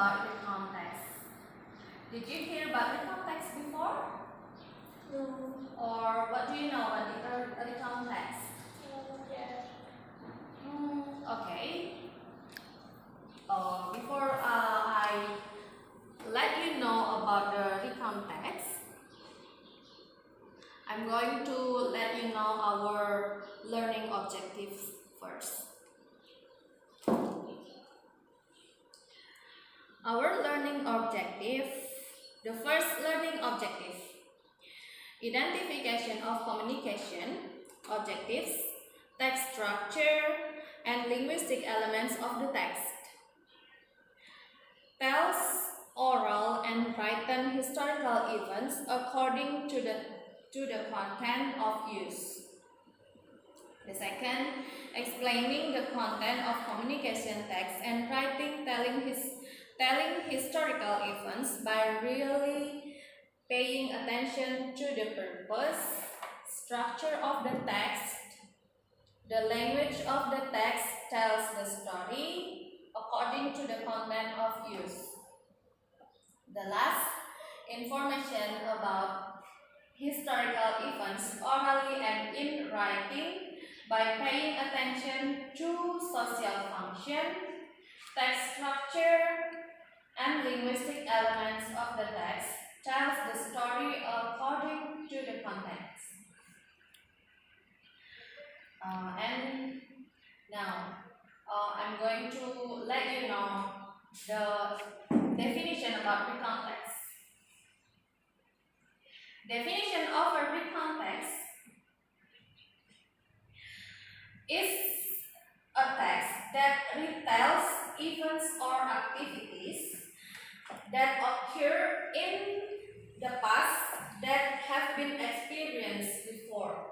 about the context. Did you hear about the context before? No. Or what do you know about the context? Yeah. Okay. Before I let you know about the context, I'm going to let you know our learning objectives first. Our learning objective, the first learning objective, identification of communication, objectives, text structure, and linguistic elements of the text. Tells oral and written historical events according to the content of use. The second, explaining the content of communication text and writing telling historical events by really paying attention to the purpose, structure of the text. The language of the text tells the story according to the content of use. The last, information about historical events orally and in writing by paying attention to social function, text structure, and linguistic elements of the text tells the story according to the context. And now I'm going to let you know the definition about the context. Definition of a context is a text that retells events or activities that occur in the past that have been experienced before.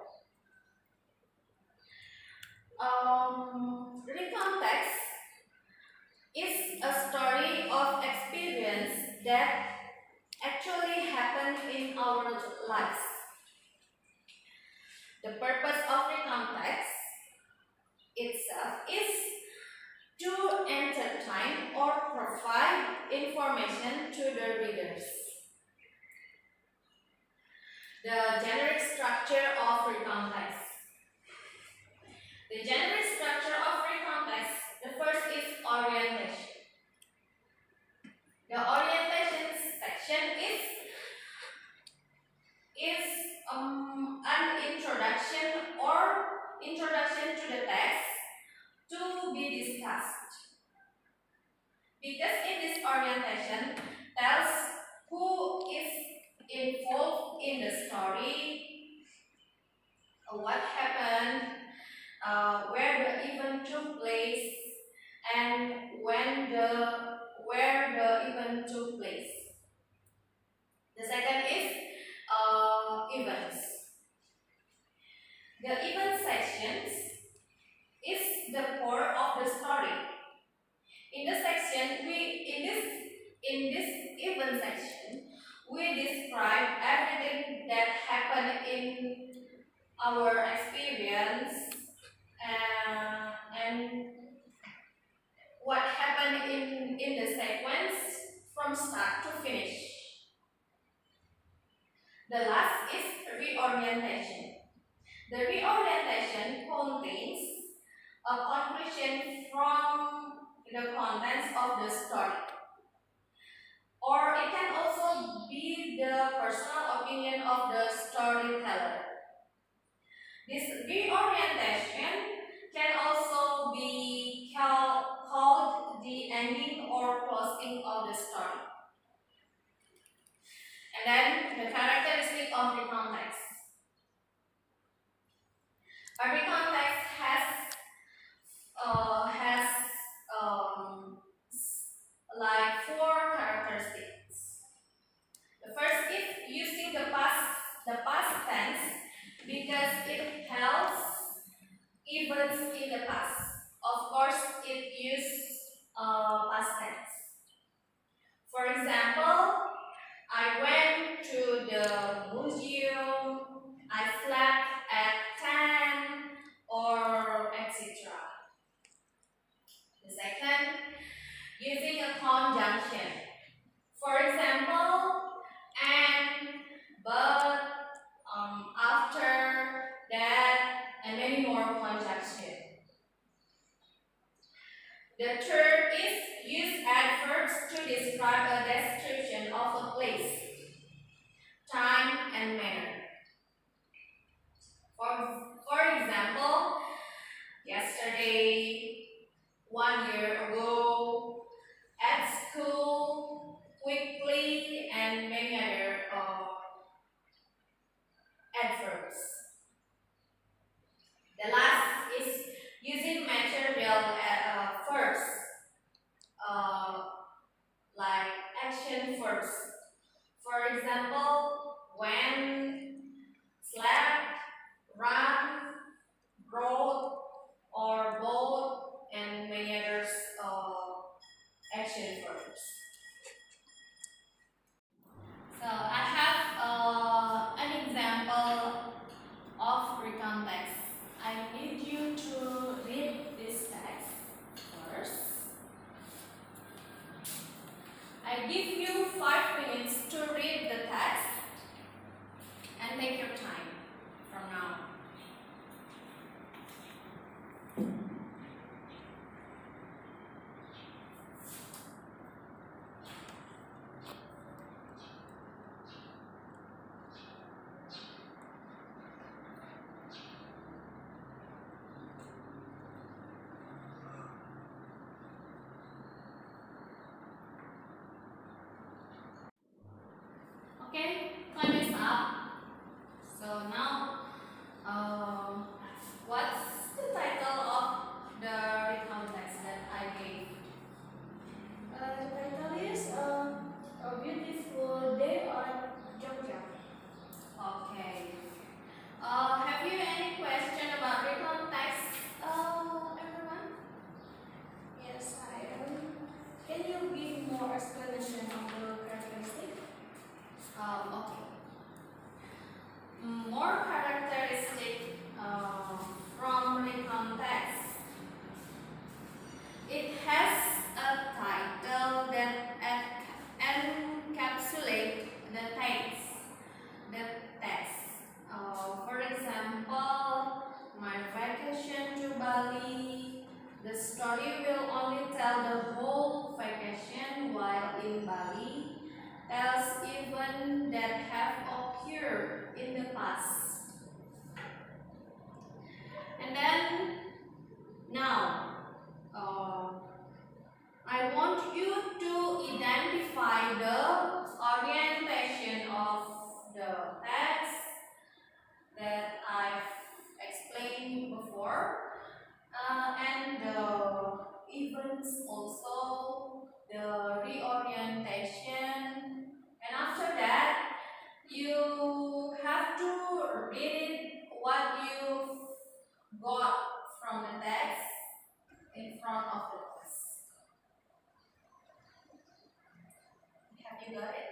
Context is a story of experience that actually happened in our lives. The purpose of the context itself is to entertain or provide information to the readers. The generic structure of the context. The generic structure of the context, the first is orientation. The orientation section is an introduction to the text to be discussed. Because in this orientation tells who is involved in the story, what happened, where the event took place, and where the event took place. The second is events. The event sections is the core of the story. In this event section, we describe everything that happened in our experience and what happened in the sequence from start to finish. The last is reorientation. The reorientation contains a conclusion from the contents of the story. Or it can also be the personal opinion of the storyteller. This reorientation can also be called the ending or closing of the story. And then the characteristic of the context. Every context has like 4 characteristics. The first is using the past tense because it tells events in the past. Of course, it uses past tense. For example, I went to the museum The third is use adverbs to describe a description of a place, time, and manner. For example, yesterday, 1 year ago, at school, quickly, and many other adverbs. The last is using material verbs, like action verbs. For example, when, slept, run, wrote, or both, and many others action verbs. So I have an example of written text. I need you to read this text first. I give you 5 minutes to read the text and take your time from now. Okay, time is up. So now, what's the title of the written text that I gave? The title is A Beautiful Day on Jogja. Okay. Have you any question about written text, everyone? Yes, I am. Can you give more explanation of the characteristic? Okay. More characteristic from written text. It has a title that encapsulates the text. For example, my vacation to Bali. The story will only tell the whole vacation while in Bali. Tells events that have occurred in the past. And then now, I want you to identify the orientation of the text that I've explained before, and the events also, the reorientation. And after that, you have to read what you've got from the text in front of the class. Have you got it?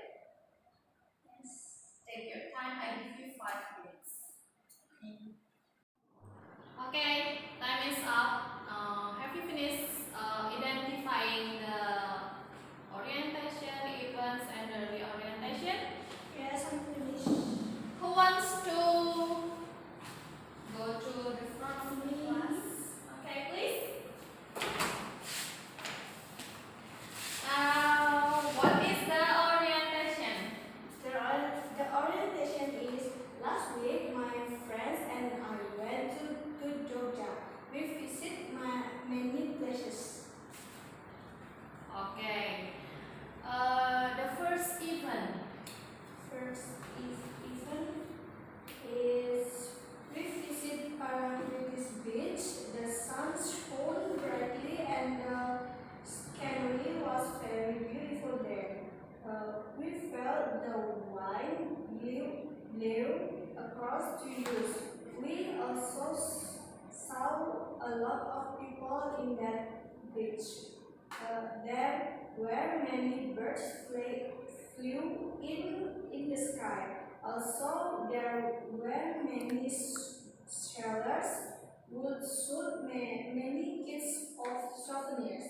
Yes. Take your time. I give you 5 minutes. Okay, time is up. Have you finished identifying the orientation, events, and the reorientation? Yes, I'm finished. Who wants to go to the front of the class? Okay, please. What is the orientation? The orientation is last week my friends and I went to Jogja. We visit many places. Okay. The first event. Event is we visit Pratiwi beach. The sun shone brightly and the scenery was very beautiful there. We felt the wind blew across to use. We also saw a lot of people in that beach. There were many birds flew in the sky. Also, there were many sailors who sold many kits of souvenirs.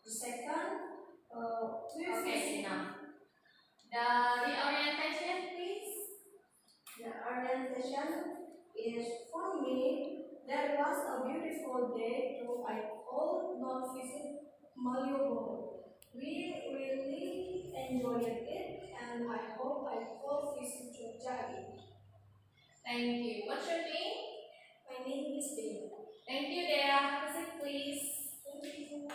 The second, Okay, enough. The reorientation, please. the orientation is for me. That was a beautiful day, though I could not visit malleable. We really enjoyed it, and I hope I will visit Jogja again. Thank you. What's your name? My name is Dea. Thank you, Dea. Proceed, please. Thank you.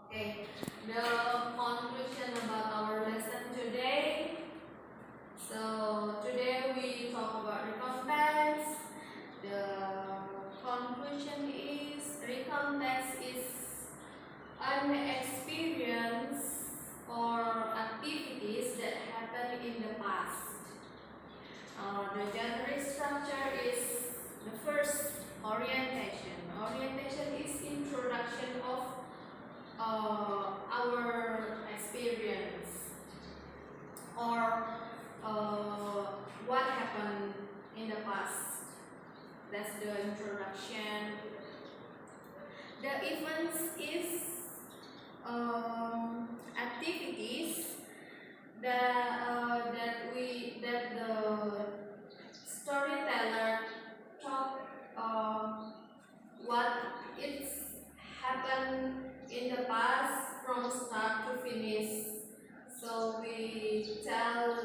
Okay, the conclusion about our lesson today. So today we talk about recompense. The conclusion is recompense is an experience or activities that happened in the past. The genre structure is the first orientation. Orientation is introduction of our experience or what happened in the past. That's the introduction. The events is activities that the storyteller talk what it's happened in the past from start to finish. So we tell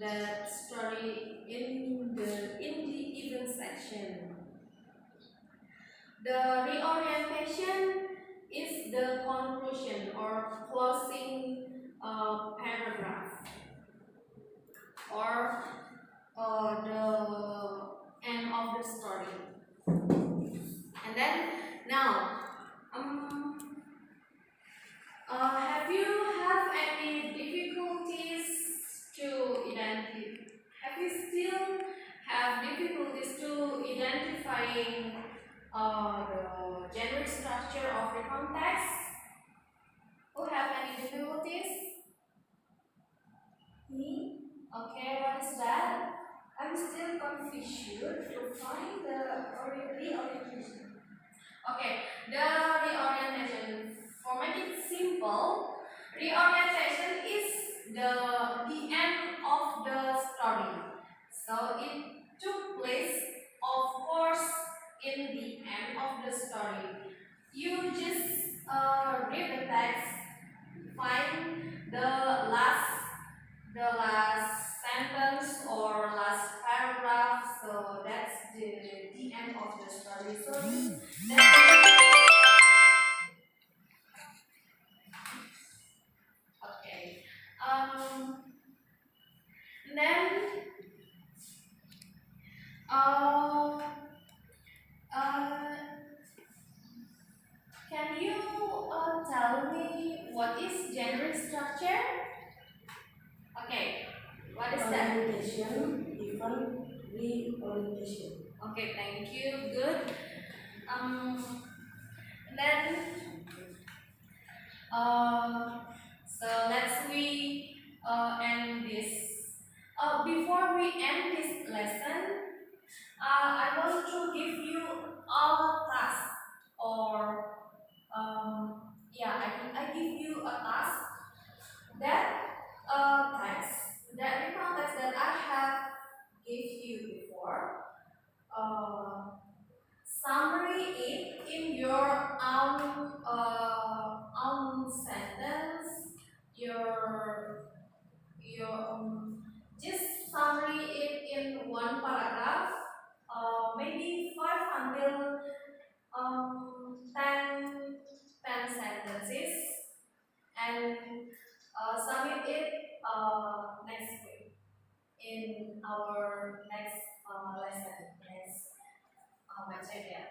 that story in the event section. The reorientation is the conclusion or closing paragraph or the end of the story. And then now, have you have any difficulties to identify? Have you still have difficulties to identifying the genre structure of the context? Who have any difficulties? Me? Okay, what is that? I'm still confused to find the reorientation. Okay, the reorientation. For make it simple, reorientation is the end of the story. So it took place, of course, in the end of the story. You just read the text, find the last sentence or last paragraph. So that's the end of the story. So that's okay. Then uh, uh, can you tell me what is genre structure? Okay, what is that? Orientation, event, reorientation. Okay, thank you. Good. Then so let's we end this. Before we end this lesson, I want to give you a task or I give you a task that text that the context that I have gave you before. Summary it in your own sentence. Your just summary it in one paragraph. Maybe 5 until 10 sentences, and submit it next week in our next lesson, next material.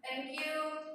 Thank you.